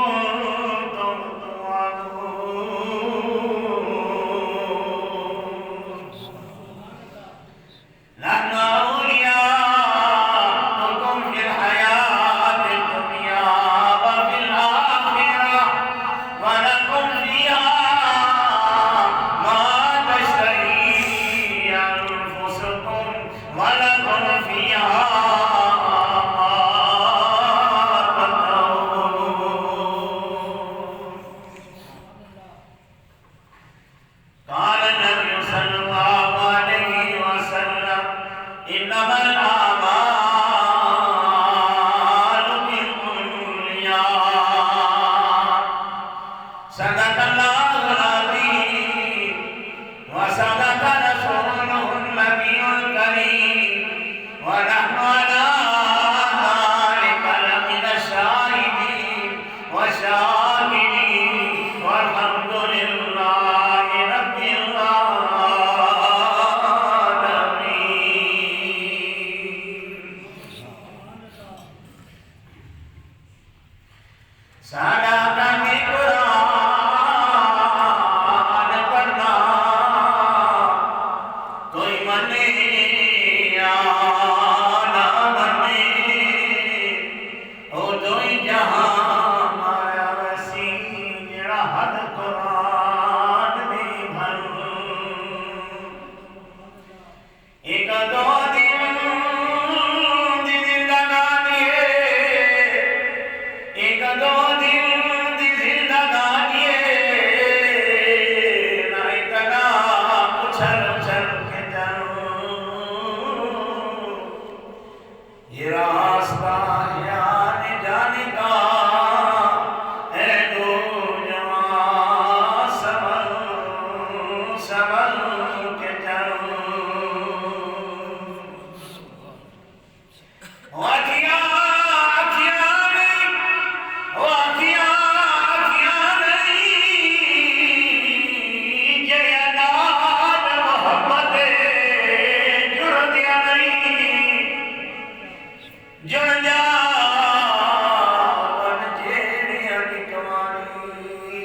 كنتم توعدون نحن أولياؤكم في الحياة الدنيا وفي الآخرة ولكم فيها ما تشتهي أنفسكم ولكم فيها قال النبي صلى الله عليه وسلم إنما الأعمال بالنيات صدق الله العظيم وصدق رسوله النبي الكريم ونحن على ذلك لمن الشاهدين والشاكرين والحمد لله رب العالمين صدق قرآن پڑھنا کوئی منے یا نہ منے او دوئی جہاں مایا وسیع جڑا حد قرآن دی بھر ایک دو دن دی زندگانی ہے ایک دو دن دی زندگانی ہے نہ اتنا اچھل اچھل کے جاؤں یہ راستہ یعنی جانے کا اے دو جوان سبل سبل کے جاؤں واقعہ نہیں واقعہ نہیں یہ نام محمد جڑ دیا نہیں جڑ جا بن جیڑیاں دی کمانی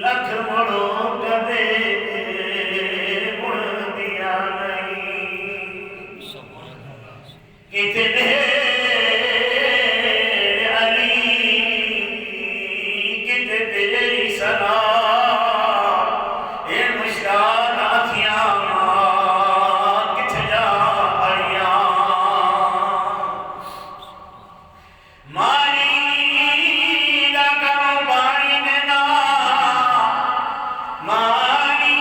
لکھ مڑو کدے مڑ دیا نہیں کتنے علی کتنے تیری سلام اے مشتاق آنکھیاں کتھ جا اڑیاں ماری دا کرو بانی دینا ماری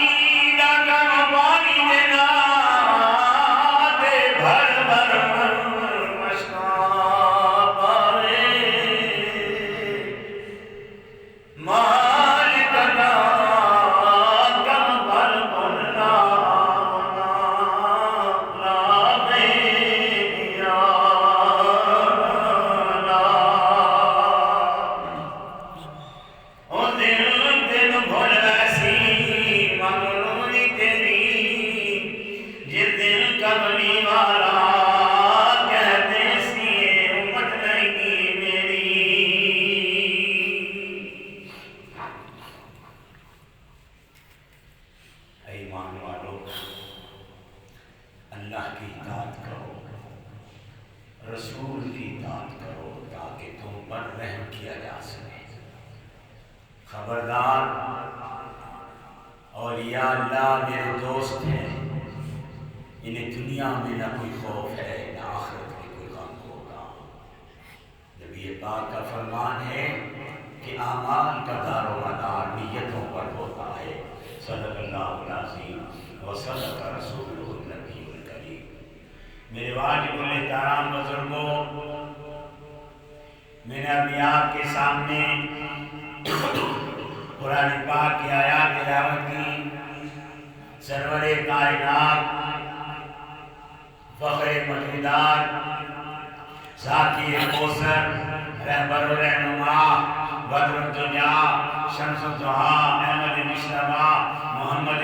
دا کرو بانی دینا دے بھر بھر مشکا پارے مالک دا کم بھر بھرنا لاوے یا او دل دل بھول ایسی مغروری تیری جس دل کملی والا کہتے سی امت نہیں میری اے ایمان والو اللہ کی اطاعت کرو رسول کی اطاعت کرو تاکہ تم پر رحم کیا جا سکے خبردار اولیاء اللہ میرے دوست ہیں انہیں دنیا میں نہ کوئی خوف ہے نہ آخرت میں کوئی غم ہوگا نبی پاک کا فرمان ہے کہ اعمال کا دار و مدار نیتوں پر ہوتا ہے صدق اللہ العظیم وصدق رسولہ النبی الکریم میرے واجب الاحترام بزرگوں میں نے اپنی آپ کے سامنے قرآن پاک کی آیات تلاوت کی سرور کائنات فخر مجیدات ذاتی کوثر رہبر و رہنما بدر الدنیا شمس الضحیٰ احمد مصطفیٰ محمد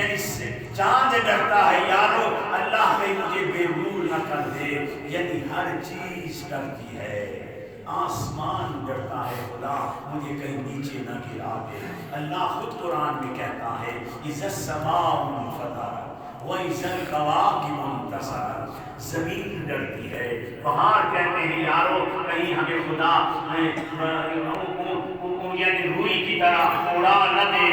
یعنی چاند ڈرتا ہے یارو اللہ کہیں مجھے بے نور نہ کر دے، یعنی ہر چیز ڈرتی ہے، آسمان ڈرتا ہے خدا مجھے کہیں نیچے نہ گرا دے۔ اللہ خود قرآن میں کہتا ہے اذا السماء انفطرت وَإِذَا الْكَوَاكِبُ انتَثَرَتْ، زمین ڈرتی ہے، پہاڑ کہتے ہیں یارو کہیں ہمیں خدا یعنی روئی کی طرح اڑا نہ دے،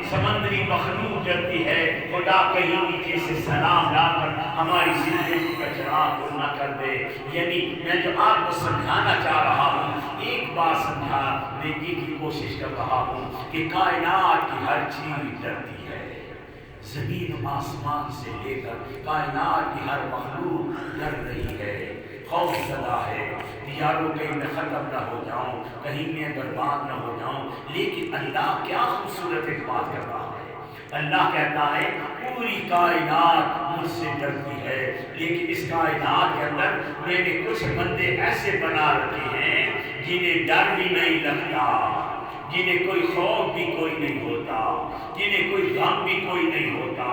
سمندری مخلوق ڈرتی ہے خدا کہیں نیچے سے سلام لا کر ہماری زندگی کا چراغ نہ کر دے۔ یعنی میں جو آپ کو سمجھانا چاہ رہا ہوں، ایک بات سمجھانے کی کوشش کر رہا ہوں کہ کائنات کی ہر چیز ڈرتی ہے، زمین و آسمان سے لے کر کائنات کی ہر مخلوق ڈر رہی ہے، خوف زدہ ہے کہ یارو کہیں میں ختم نہ ہو جاؤں، کہیں میں برباد نہ ہو جاؤں۔ لیکن اللہ کیا خوبصورت ایک بات کر رہا ہے، اللہ کہتا ہے پوری کائنات مجھ سے ڈرتی ہے، لیکن اس کائنات کے اندر میں نے کچھ بندے ایسے بنا رکھے ہیں جنہیں ڈر بھی نہیں لگتا، جنہیں کوئی خوف بھی کوئی نہیں ہوتا، جنہیں کوئی غم بھی کوئی نہیں ہوتا،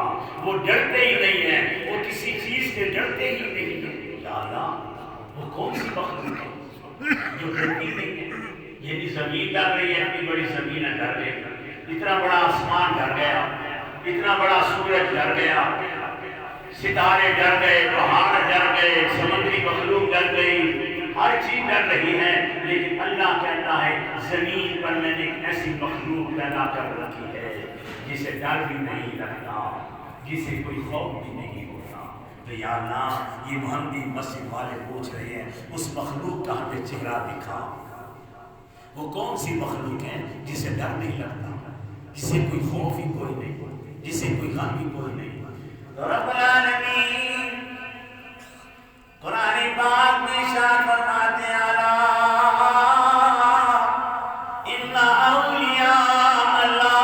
وہ ڈرتے ہی نہیں ہیں، وہ کسی چیز سے ڈرتے ہی نہیں ہیں۔ یا اللہ وہ کون سی مخلوق ہے جو ڈرتی نہیں ہے؟ یعنی زمین ڈر رہی ہے، اتنی بڑی زمین ڈر رہی ہے، اتنا بڑا آسمان ڈر گیا، اتنا بڑا سورج ڈر گیا، ستارے ڈر گئے، پہاڑ ڈر گئے، سمندری مخلوق ڈر گئی، ہر چیز ڈر رہی ہے۔ لیکن اللہ کہتا ہے زمین پر میں نے ایک ایسی مخلوق پیدا کر رکھی ہے جسے ڈر بھی نہیں لگتا، جسے کوئی خوف بھی نہیں ہوتا۔ تو یا اللہ یہ محمدی مسجد والے پوچھ رہے ہیں اس مخلوق کا ہمیں چہرہ دکھا، وہ کون سی مخلوق ہے جسے ڈر نہیں لگتا، جسے کوئی خوف ہی کوئی نہیں، جسے کوئی غم بھی کوئی نہیں۔ رب العالمین قرآن پاک میں ارشاد فرماتے ہیں ان اولیاء اللہ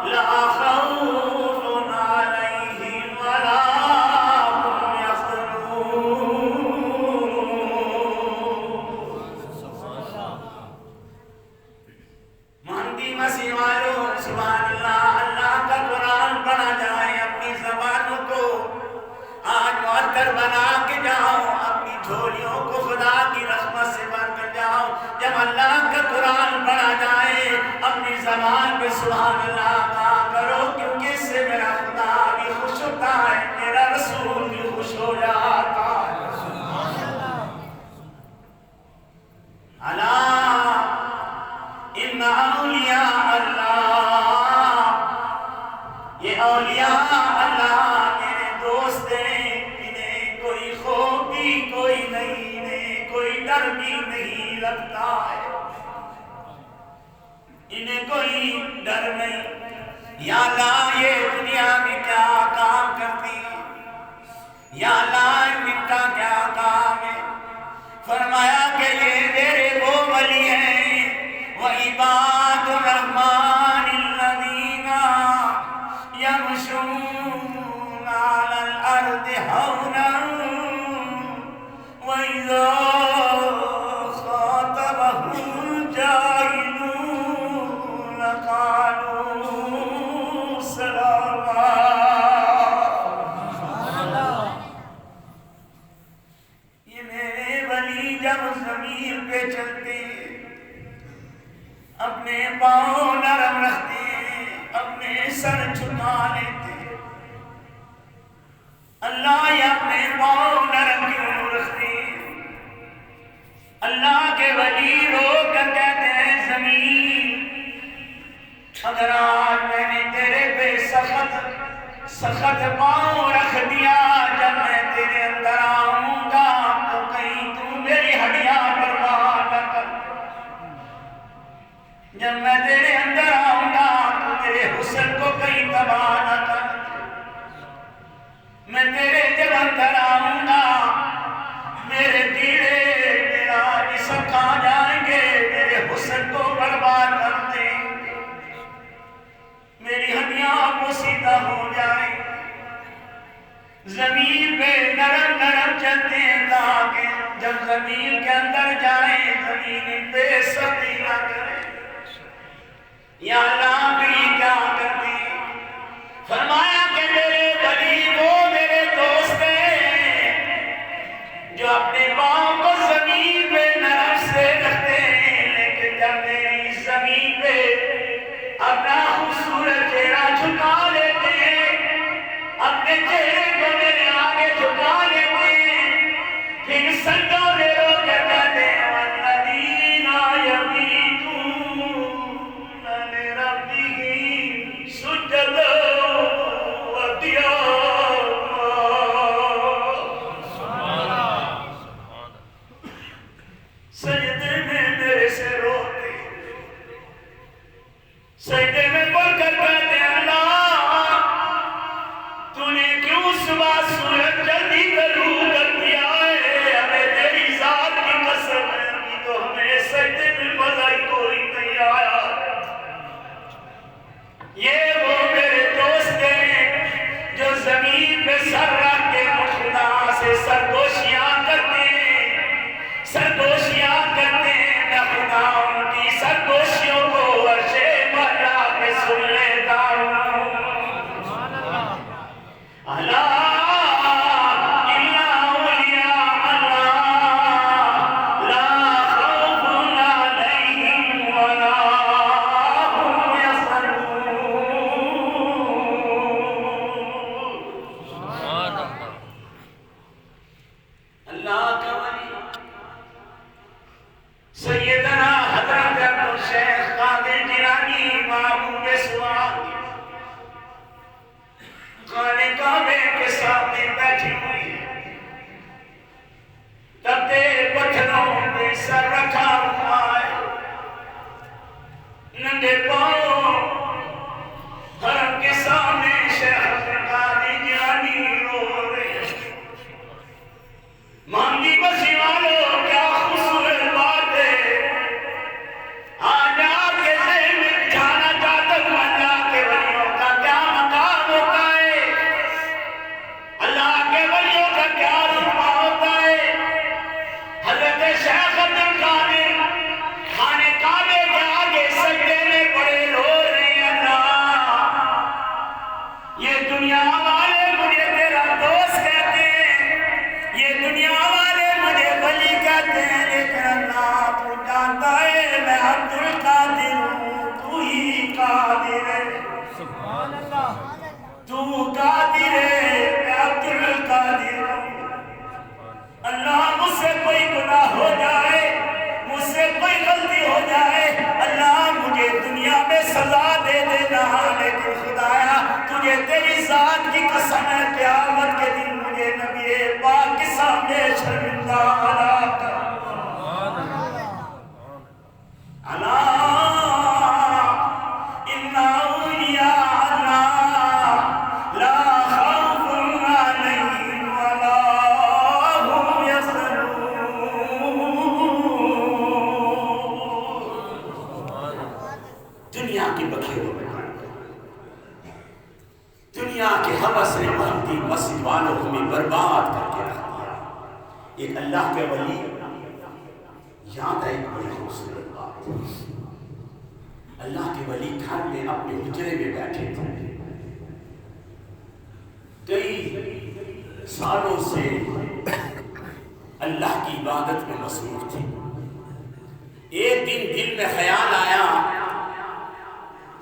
لا خوف علیہم ولا هم یحزنون۔ مہندی مسیح والوں سبحان اللہ، اللہ کا قرآن پڑھا جائے، اپنی زبانوں کو آج معطر بنا کے جاؤ، اپنی جھولیوں کو خدا کی رحمت سے بھر کر جاؤ۔ جب اللہ کا قرآن پڑھا جائے اپنی زبان پہ سبحان اللہ کہا کرو، کیونکہ اس سے میرا خدا بھی خوش ہوتا ہے، میرا رسول بھی خوش ہو جاتا ہے۔ اللہ ان اولیاء اللہ، یہ اولیاء اللہ میرے دوست ہیں، انہیں کوئی خوف بھی کوئی نہیں، انہیں کوئی ڈر بھی نہیں لگتا ہے، انہیں کوئی ڈر نہیں۔ یا اللہ یہ دنیا میں کیا کام کرتی ہے، یا اللہ ان کا کیا کام ہے؟ فرمایا کہ یہ میرے وہ ولی ہیں وعباد الرحمن الذین یمشون علی الارض ہونا وَإِذَا خَاطَبَهُمُ الْجَاهِلُونَ قَالُوا سَلَامًا۔ یہ میرے ولی جب زمین پہ چلتے اپنے پاؤں نرم رکھتے، اپنے سر جھکا لیتے، اللہ یہ اپنے پاؤں نرم کیوں رکھتے؟ اللہ کے ولی رو کر کہتے ہیں زمین اگر آج میں نے تیرے پہ سخت پاؤں رکھ دیا، جب میں تیرے اندر آؤں گا تو کہیں تو میری ہڈیاں پرواہ نہ کر، جب میں تیرے اندر آؤں گا تو میرے حسن کو کہیں تباہ نہ کر، میں تیرے جب اندر آؤں گا میرے دیڑے میرا جسم کھا جائیں گے، میرے حسن کو برباد کر دیں گے، میری ہڈیاں پوسیدہ ہو جائیں۔ زمین پہ نرم نرم چلتے ہیں تاکہ جب زمین کے اندر جائیں زمین پہ سختی نہ کریں۔ یا اللہ بھی کیا کرتے فرمایا کہ میرے ولی وہ میرے دوست ہیں جو اپنے پاؤں کو زمین پہ نرم سے رکھتے ہیں، لیکن جب میری زمین پہ اپنا خوبصورت چہرہ جھکا لیتے ہیں، اپنے چہرے کو میرے آگے جھکا لیتے ہیں، پھر سجدوں میں رو کے کہتے ہیں والذین یبیتون لربہم سجدا وقیاما۔ سجدے میں میرے سے روتے، سجدے میں پڑھ کر کہتے ہیں اللہ تو نے کیوں صبح سورج جلدی طلوع کر دیا ہے، ہمیں تیری ذات کی قسم ہے ابھی تو ہمیں سجدے میں مزہ ہی کوئی نہیں آیا۔ یہ وہ میرے دوست ہیں جو زمین پہ سر رکھ کے خدا سے سرگوشیاں کرتے ہیں، سرگوشیاں کرتے ہیں، میں خدا ان کی سرگوشیوں کو عرش بالا پہ سن لیتا ہوں۔ اللہ ایک اللہ کے ولی یاد آئی بڑی خوبصورت بات۔ اللہ کے ولی گھر میں اپنے حجرے میں بیٹھے تھے، کئی سالوں سے اللہ کی عبادت میں مصروف تھے۔ ایک دن دل میں خیال آیا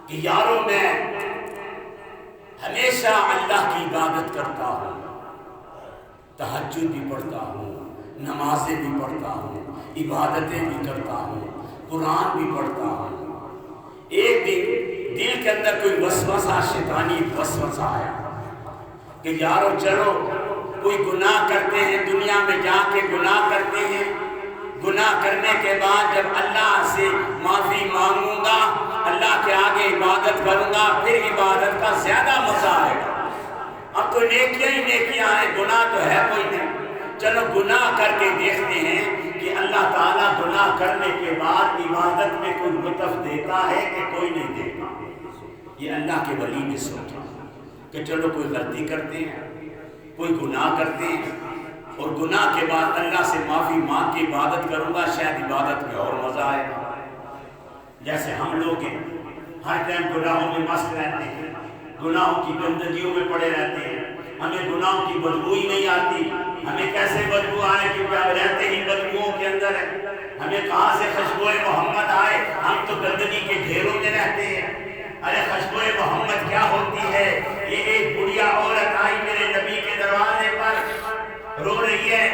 کہ یارو میں ہمیشہ اللہ کی عبادت کرتا ہوں، تہجد بھی پڑھتا ہوں، نمازیں بھی پڑھتا ہوں، عبادتیں بھی کرتا ہوں، قرآن بھی پڑھتا ہوں۔ ایک دن دل کے اندر کوئی وسوسہ، شیطانی وسوسہ آیا کہ یارو چلو کوئی گناہ کرتے ہیں، دنیا میں جا کے گناہ کرتے ہیں، گناہ کرنے کے بعد جب اللہ سے معافی مانگوں گا، اللہ کے آگے عبادت کروں گا، پھر عبادت کا زیادہ مزہ آئے گا۔ اب تو نیکیاں ہی نیکیاں ہیں، گناہ تو ہے کوئی نہیں، چلو گناہ کر کے دیکھتے ہیں کہ اللہ تعالیٰ گناہ کرنے کے بعد عبادت میں کوئی لطف دیتا ہے کہ کوئی نہیں دیتا۔ یہ اللہ کے ولی نے سوچا کہ چلو کوئی غلطی کرتے ہیں، کوئی گناہ کرتے ہیں، اور گناہ کے بعد اللہ سے معافی مانگ کے عبادت کروں گا، شاید عبادت میں اور مزہ آئے گا۔ جیسے ہم لوگ ہیں، ہر ٹائم گناہوں میں مست رہتے ہیں، گناہوں کی گندگیوں میں پڑے رہتے ہیں، ہمیں گناہوں کی بدبو ہی نہیں آتی. ہمیں کیسے بدبو آئے کیونکہ ہم رہتے ہی بدبوؤں کے اندر ہیں. ہمیں کہاں سے خوشبوئے محمد آئے؟ ہم تو گندگی کے ڈھیروں میں رہتے ہیں. ارے خوشبوئے محمد کیا ہوتی ہے؟ یہ ایک بڑھیا عورت آئی میرے نبی کے دروازے پر، رو رہی ہے،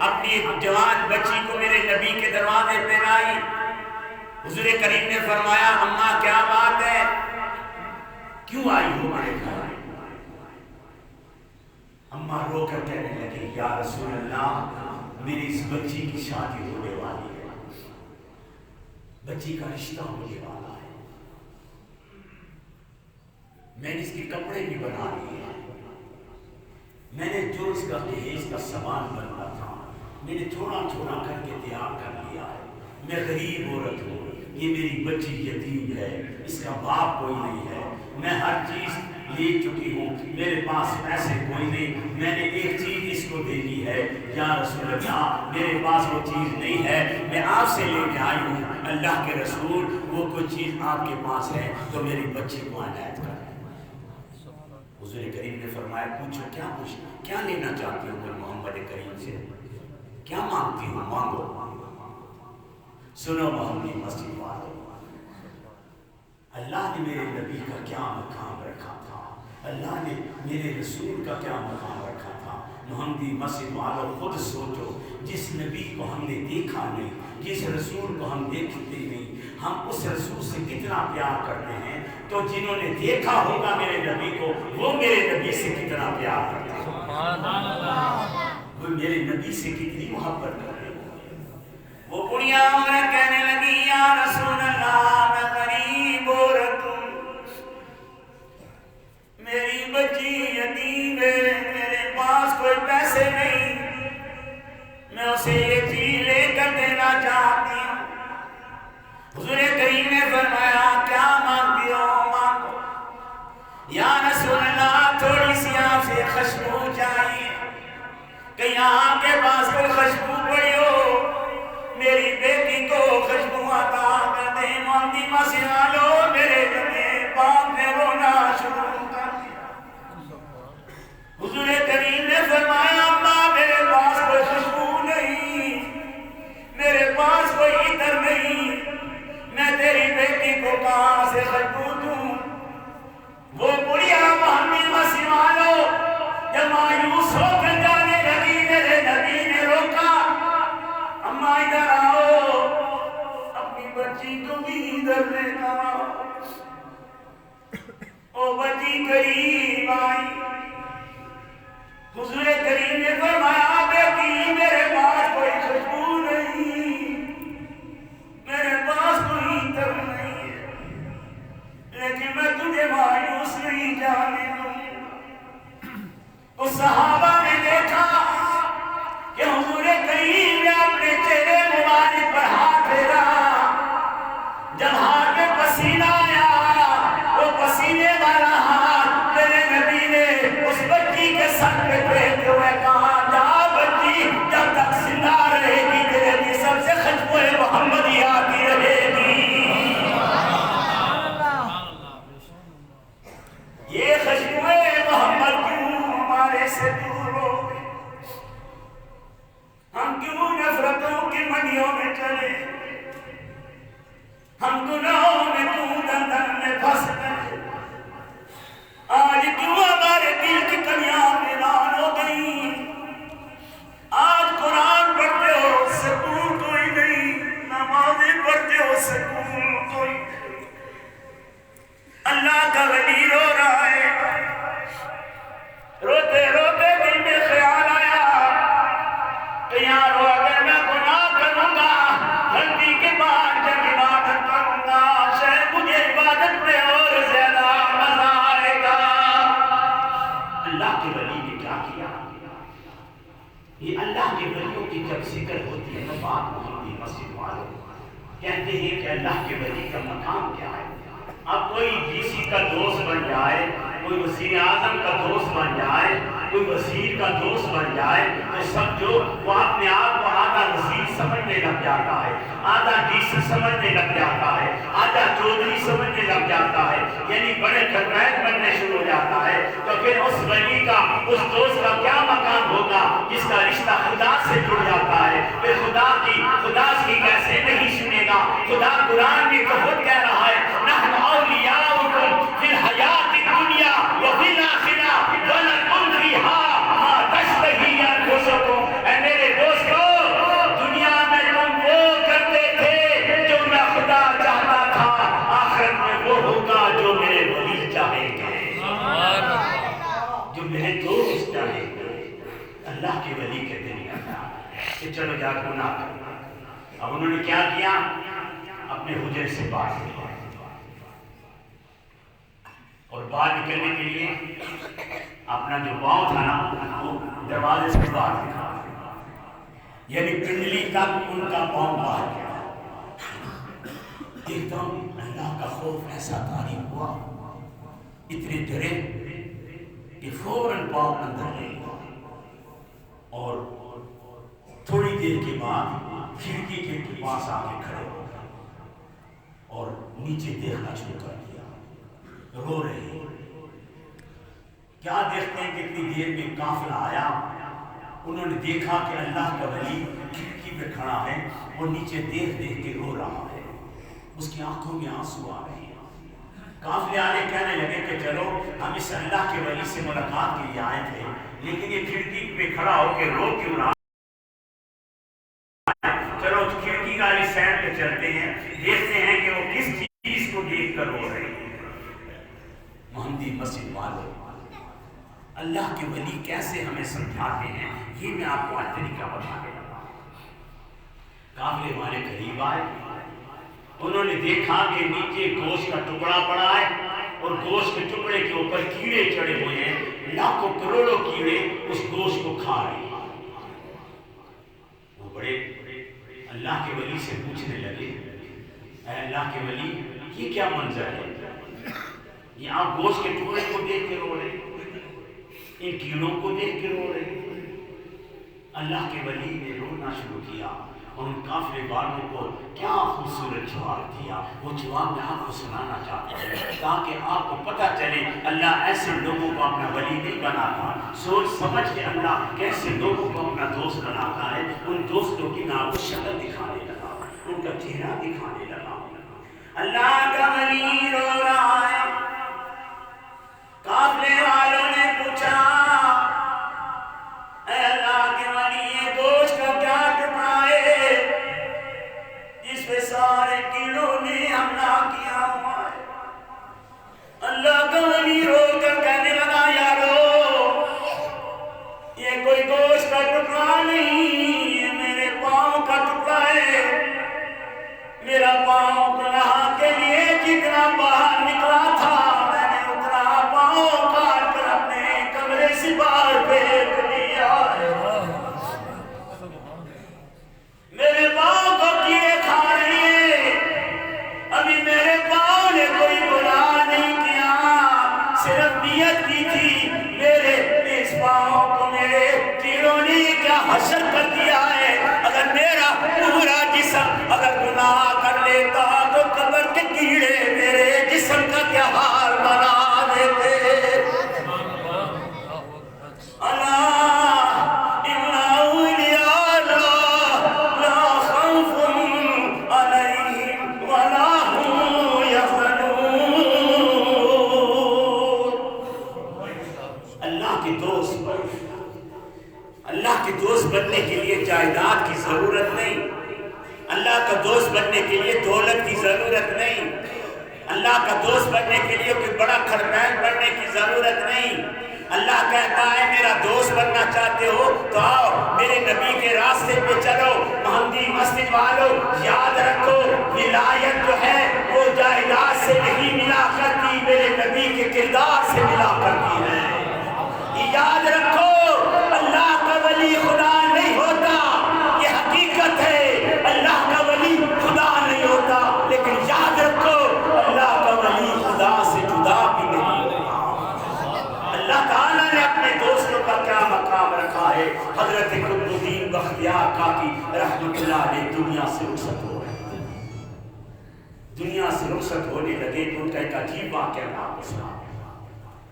اپنی جوان بچی کو میرے نبی کے دروازے پہ لائی. حضور کریم نے فرمایا اماں کیا بات ہے، کیوں آئی ہو ہمارے گھر؟ اماں رو کر کہنے لگی یا رسول اللہ میری اس بچی کی شادی ہونے والی ہے، بچی کا رشتہ ہونے والا ہے، میں نے اس کے کپڑے بھی بنا لیے ہیں، میں نے جو اس کا جہیز کا سامان بننا تھا میں نے تھوڑا تھوڑا کر کے تیار کر لیا ہے. میں غریب عورت ہوں، یہ میری بچی یتیم ہے، اس کا باپ کوئی نہیں ہے، میں ہر چیز لے چکی ہوں، میرے پاس پیسے کوئی نہیں، میں نے ایک چیز اس کو دے دی ہے یا رسول اللہ میرے پاس وہ چیز نہیں ہے، میں آپ سے لے کے آئی ہوں اللہ کے رسول وہ کوئی چیز آپ کے پاس ہے تو میری بچی کو عنایت کر. حضور کریم نے فرمایا پوچھو کیا لینا چاہتی ہوں میں محمد کریم سے، کیا مانگتی ہوں مانگو. سنو محمدی مسجد والوں، اللہ نے میرے نبی کا کیا مقام رکھا تھا، اللہ نے میرے رسول کا کیا مقام رکھا تھا. محمدی مسجد والوں خود سوچو، جس نبی کو ہم نے دیکھا نہیں، جس رسول کو ہم دیکھتے نہیں، ہم اس رسول سے کتنا پیار کرتے ہیں، تو جنہوں نے دیکھا ہوگا میرے نبی کو وہ میرے نبی سے کتنا پیار کرتے ہیں، وہ میرے نبی سے کتنی محبت کرتے ہیں. وہ بڑھیا عورت کہنے لگی یا رسول اللہ میں غریب عورت ہوں، میری بچی یتیم ہے، میرے پاس کوئی پیسے نہیں، میں اسے یہ چیز لے کر دینا چاہتی ہوں. حضور کریم نے فرمایا کیا مانگتی ہو مانگو. یا رسول اللہ تھوڑی سی آپ سے خوشبو چاہیے، کہ آپ کے پاس کوئی خوشبو پڑی ہو، میری بیٹی کو خوشبو عطا کر دے. محمدی مسجد والوں میرے نبی پاک نے رونا شروع کر دیا. حضور کریم نے فرمایا اماں میرے پاس کوئی خوشبو نہیں، میرے پاس کوئی عطر نہیں، میں تیری بیٹی کو کہاں سے خوشبو دوں. وہ بڑھیا محمدی مسجد والوں جب مایوس ہو کر جانے لگی میرے نبی نے روکا، اماں ادھر آؤ، اپنی بچی کو بھی ادھر لینا. او بچی قریب آئی. حضور کریم نے فرمایا بیٹی میرے پاس کوئی خوشبو نہیں، میرے پاس کوئی عطر نہیں ہے، لیکن میں تجھے مایوس نہیں جانے دوں. اس صحابہ نے دیکھا کہ حضور کریم نے اپنے چہرے مبارک پر ہاتھ پھیرا، جب ہاتھ میں پسینہ آیا وہ پسینے والا ہاتھ میرے نبی نے اس بچی کے سر پہ پھیرتے ہوئے کہا جا بچی جب تک زندہ رہے گی تیرے جسم سے خوشبوئے محمدی آتی رہے گی. یہ خوشبوئے محمد کیوں ہمارے سے دور ہو گئی؟ ہم کیوں نفرتوں کی منڈیوں میں چلے؟ ہم گناہوں میں کیوں دندن میں پھنس گئے؟ آج کیوں ہمارے دل کی کلیاں ویران ہو گئی؟ آج قرآن پڑھتے ہو سکون کوئی نہیں، نمازیں پڑھتے ہو سکون کوئی نہیں. اللہ کا ولی رو رہا ہے، روتے روتے دل میں خیال آیا کہ یارو اگر میں گناہ کروں گا غلطی کے بعد جب عبادت کروں گا شاید مجھے عبادت میں اور زیادہ مزہ آئے گا. اللہ کے ولی نے کیا کیا؟ یہ اللہ کے ولیوں کی جب ذکر ہوتی ہے تو بات محمدی مسجد والوں کہتے ہیں کہ اللہ کے ولی کا مقام کیا ہے. اب کوئی ڈی سی کا دوست بن جائے، کوئی وزیر اعظم کا دوست بن جائے، کوئی وزیر کا دوست بن جائے تو سمجھو وہ اپنے آپ کو آدھا وزیر سمجھنے لگ جاتا ہے، آدھا ڈیسی سمجھنے لگ جاتا ہے، آدھا چودھری سمجھنے لگ جاتا ہے، یعنی بڑے خرمین بننے شروع ہو جاتا ہے۔ تو پھر اس ولی کا، اس دوست کا کیا مقام ہوگا جس کا رشتہ خدا سے جڑ جاتا ہے؟ پھر خدا کی کیسے نہیں سنے گا؟ خدا قرآن میں تو خود کہہ رہا ہے نحن اولیاؤکم فی الحیات الدنیا وفی الآخرہ ولکم فیہا ما تشتہی انفسکم۔ اے میرے دوستو، دنیا میں تم وہ کرتے تھے جو میں خدا چاہتا تھا، آخرت میں وہ ہوگا جو میرے ولی چاہیں گے، جو میرے دوست چاہیں گے۔ اللہ کے ولی کے دل کرنا کہ چلو جا گناہ کرنا۔ اب انہوں نے کیا کیا؟ اپنے حجرے سے باہر نکلے اور باہر نکلنے کے لیے اپنا جو پاؤں تھا نا وہ دروازے سے باہر نکلا، یعنی پنڈلی تک ان کا پاؤں باہر گیا۔ دیکھتا ہوں اللہ کا خوف ایسا طاری ہوا، اتنے ڈرے کہ فوراً پاؤں اندر لے گیا، اور تھوڑی دیر کے بعد کھڑکی کے پاس آ کے کھڑے ہو گئے اور نیچے دیکھنا شروع کر دیا، رو رہے ہیں۔ کیا دیکھتے ہیں کہ اتنی دیر میں قافلہ آیا، انہوں نے دیکھا کہ اللہ کا ولی کھڑکی پہ کھڑا ہے، وہ نیچے دیکھ دیکھ کے رو رہا ہے، اس کی آنکھوں میں آنسو آ رہے ہیں۔ قافلے والے کہنے لگے کہ چلو ہم اس اللہ کے ولی سے ملاقات کے لیے آئے تھے، لیکن یہ کھڑکی پہ کھڑا ہو کے رو کیوں رہا؟ چلو کھڑکی والی سائڈ پہ چلتے ہیں، دیکھتے ہیں کہ وہ کس چیز کو دیکھ کر رو رہے ہیں۔ محمدی مسجد والوں، اللہ کے ولی کیسے ہمیں سمجھاتے ہیں، یہ میں آپ کو آج طریقہ بتانے لگا۔ قافلے والے قریب آئے، انہوں نے دیکھا کہ نیچے گوشت کا ٹکڑا پڑا ہے اور گوشت کے ٹکڑے کے اوپر کیڑے چڑھے ہوئے ہیں، لاکھوں کروڑوں کیڑے اس گوشت کو کھا رہے ہیں۔ وہ بڑے اللہ کے ولی سے پوچھنے لگے، اے اللہ کے ولی یہ کیا منظر ہے؟ یہ آپ گوشت کے ٹکڑے کو دیکھ کے رو رہے ہیں، ان کیڑوں کو دیکھ کے رو رہے ہیں۔ اللہ کے ولی نے رونا شروع کیا اور ان قافلے والوں کو کیا خوبصورت جواب دیا۔ وہ جواب میں آپ کو سنانا چاہتا ہوں تاکہ آپ کو پتہ چلے اللہ ایسے لوگوں کو اپنا ولی نہیں بناتا، سوچ سمجھ کے اللہ کیسے لوگوں کو اپنا دوست بناتا ہے۔ ان دوستوں کی میں آپ کو شکل دکھانے لگا، ان کا چہرہ دکھانے لگا۔ اللہ کا ولی رو رہا ہے، قافلے والوں نے پوچھا اے اللہ کے ولی یہ گوشت کا کیا ٹکڑا ہے جس پہ سارے کیڑوں نے حملہ کیا ہوا ہے؟ اللہ کا ولی رو کر کہنے لگا یارو یہ کوئی گوشت کا ٹکڑا نہیں، یہ میرے پاؤں کا ٹکڑا ہے۔ میرا پاؤں گناہ کے لیے جتنا باہر نکلا تھا میں نے اتنا پاؤں کاٹ کر اپنے کمرے سے باہر پھینک دیا ہے۔ میرے پاؤں کو کیڑے کھا رہے ہیں، ابھی میرے پاؤں نے کوئی گناہ نہیں کیا، صرف نیت کی تھی میرے اس پاؤں کو میرے کیڑوں نے کیا حشر کر دیا ہے۔ اگر میرا پورا جسم اگر گناہ کر لیتا تو قبر کے کیڑے میرے جسم کا کیا حال بنا دیتے۔ اللہ کے دوست بننے کے لیے جائیداد کی ضرورت نہیں، اللہ کا دوست بننے کے لیے دولت کی ضرورت نہیں، اللہ کا دوست بننے کے لیے کوئی بڑا خرمین بننے کی ضرورت نہیں۔ اللہ کہتا ہے میرا دوست بننا چاہتے ہو تو آؤ میرے نبی کے راستے پہ چلو۔ محمدی مسجد والوں یاد رکھو ولایت جو ہے وہ جائیداد سے نہیں ملا کرتی، میرے نبی کے کردار سے ملا کرتی ہے۔ یاد رکھو اللہ کا ولی خدا نہیں ہوتا، یہ حقیقت ہے، اللہ کا ولی خدا نہیں ہوتا، لیکن یاد رکھو اللہ کا ولی خدا سے جدا بھی نہیں ہوتا۔ اللہ تعالیٰ نے اپنے دوستوں کا کیا لگتا ہے حضرت قطب الدین بختیار کاکی رحمت اللہ علیہ دنیا سے رخصت ہو رہے تھے. دنیا سے رخصت ہونے لگے تو ان کا ایک عجیب واقعہ آپ کو سنا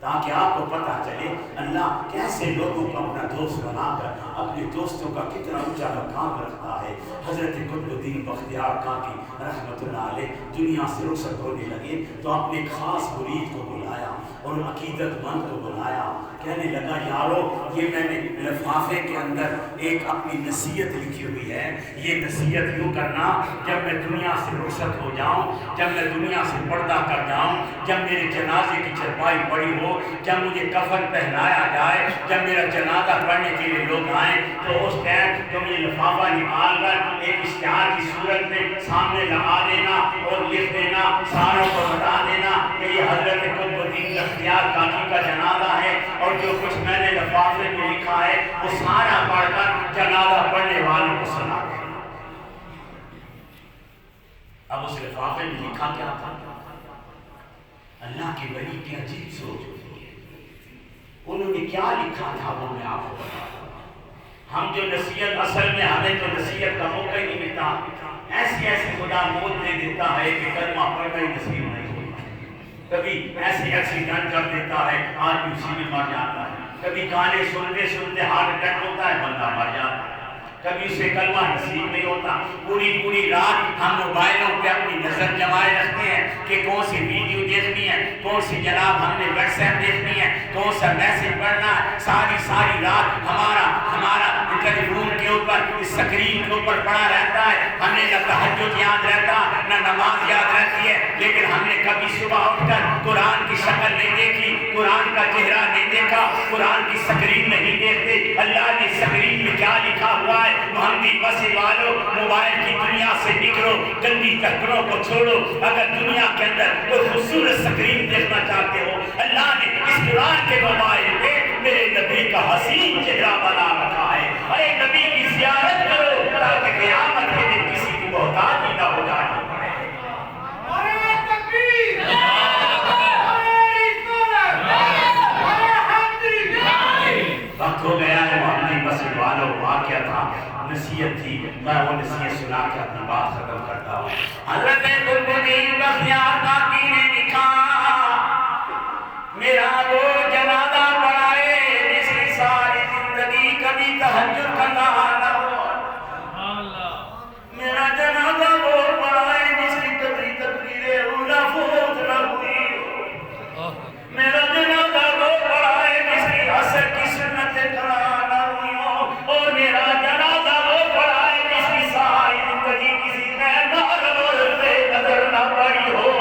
تاکہ آپ کو پتہ چلے اللہ کیسے لوگوں کو اپنا دوست بنا کر اپنے دوستوں کا کتنا اونچا مقام رکھتا ہے. حضرت قطب الدین بختیار کاکی رحمت اللہ علیہ دنیا سے رخصت ہونے لگے تو اپنے خاص مرید کو بلایا اور عقیدت مند کو بلایا. کہنے لگا یارو یہ میں نے لفافے کے اندر ایک اپنی نصیحت لکھی ہوئی ہے. یہ نصیحت یوں کرنا جب میں دنیا سے رخصت ہو جاؤں, جب میں دنیا سے پردہ کر جاؤں, جب میرے جنازے کی چرپائی پڑی ہو, جب مجھے کفن پہنایا جائے, جب میرا جنازہ پڑھنے کے لیے لوگ آئیں تو اس ٹائم تم یہ لفافہ نکال کر ایک اشتہار کی صورت میں سامنے لگا دینا اور لکھ دینا, ساروں کو بتا دینا کہ یہ حضرت قطب الدین بختیار کاکی کا جنازہ ہے اور جو کچھ میں نے لفافے میں لکھا ہے وہ سارا پڑھ کر جنازہ پڑھنے والوں کو سنا دینا. اب اس لفافے میں لکھا کیا تھا؟ اللہ کے ولی کی عجیب سوچ ہوتی ہے. انہوں نے کیا لکھا تھا وہ میں آپ کو بتا دوں. ہم جو نصیحت اصل میں ہمیں تو نصیحت کا موقع ہی نہیں ملتا, ایسی ایسی خدا موت دے دیتا ہے کہ کلمہ پڑھنا ہی نصیب نہیں ہوتا. کبھی ایسے ایکسیڈنٹ کر دیتا ہے آدمی اسی میں مر جاتا ہے, کبھی گانے سنتے سنتے ہارٹ اٹیک ہوتا ہے بندہ مر جاتا ہے, کبھی اسے کلمہ نصیب نہیں ہوتا. پوری رات ہم موبائلوں پہ اپنی نظر جمائے رکھتے ہیں کہ کون سی ویڈیو دیکھنی ہے, کون سی جناب ہم نے واٹس ایپ دیکھنی ہے, کون سا میسج پڑھنا ہے. ساری رات ہمارا ٹیلیفون کے اوپر اسکرین کے اوپر پڑا رہتا ہے. ہمیں نہ تہجد یاد رہتا نہ نماز یاد رہتی ہے, لیکن ہم نے کبھی صبح اٹھ کر قرآن کی شکل نہیں دیکھی, قرآن کا چہرہ نہیں دیکھا, قرآن کی اسکرین نہیں دیکھتے. اللہ نے اسکرین میں کیا لکھا ہوا ہے؟ محمدی مسجد والو موبائل کی دنیا سے نکلو, گندی تکروں کو چھوڑو. اگر دنیا کے اندر کوئی خوبصورت اسکرین دیکھنا چاہتے ہو, اللہ نے اس قرآن کے موبائل پہ میرے نبی کا حسین چہرہ بنا رکھا ہے. اے نبی کی زیارت کرو تاکہ قیامت کے دن کسی کی محتاج نہ ہو جائے. وقت ہو گیا ہے محمدی مسجد والوں, واقعہ تھا, نصیحت تھی, میں وہ نصیحت سنا کے اپنی بات ختم کرتا ہوں. حضرت قطب الدین بختیار کاکی نے لکھا میرا وہ جنازہ پڑھائے جس کی ساری زندگی کبھی تہجد کا نہ ہو. میرا جنازہ وہ پڑھائے جس کی کبھی تقریر اولا فوت نہ ہوئی. میرا جنازہ وہ پڑھائے جس کی عصر کی سنت قرآن نہ ہوئی ہو. اور میرا جنازہ وہ پڑھائے جس کی ساری زندگی کسی نظر نہ پڑی ہو.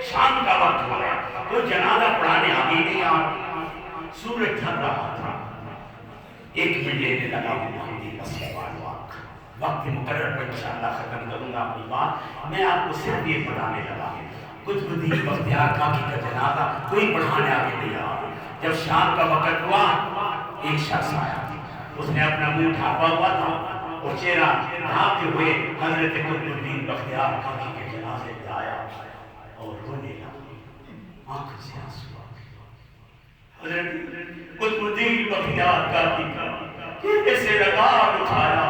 شام کا وقت ہو گیا, تو جنازہ پڑھانے آگے نہیں آ, سورج ڈھل رہا تھا. 1 منٹ لینے لگا محمدی مسجد والوں, وقت مقرر پر انشاءاللہ ختم کروں گا اپنی بات. میں آپ کو صرف یہ بتانے لگا قطب الدین بختیار کاکی کا جنازہ کوئی پڑھانے آگے نہیں آ. جب شام کا وقت ہوا ایک شخص آیا, اس نے اپنا منہ ڈھانپا ہوا تھا اور چہرہ ڈھانپتے ہوئے حضرت قطب الدین بختیار کاکی کے جنازے پہ آیا اور رونے لگا, آنکھ سے آنسو آ گئے. حضرت قطب الدین بختیار کاکی کا چہرے سے لگام اٹھایا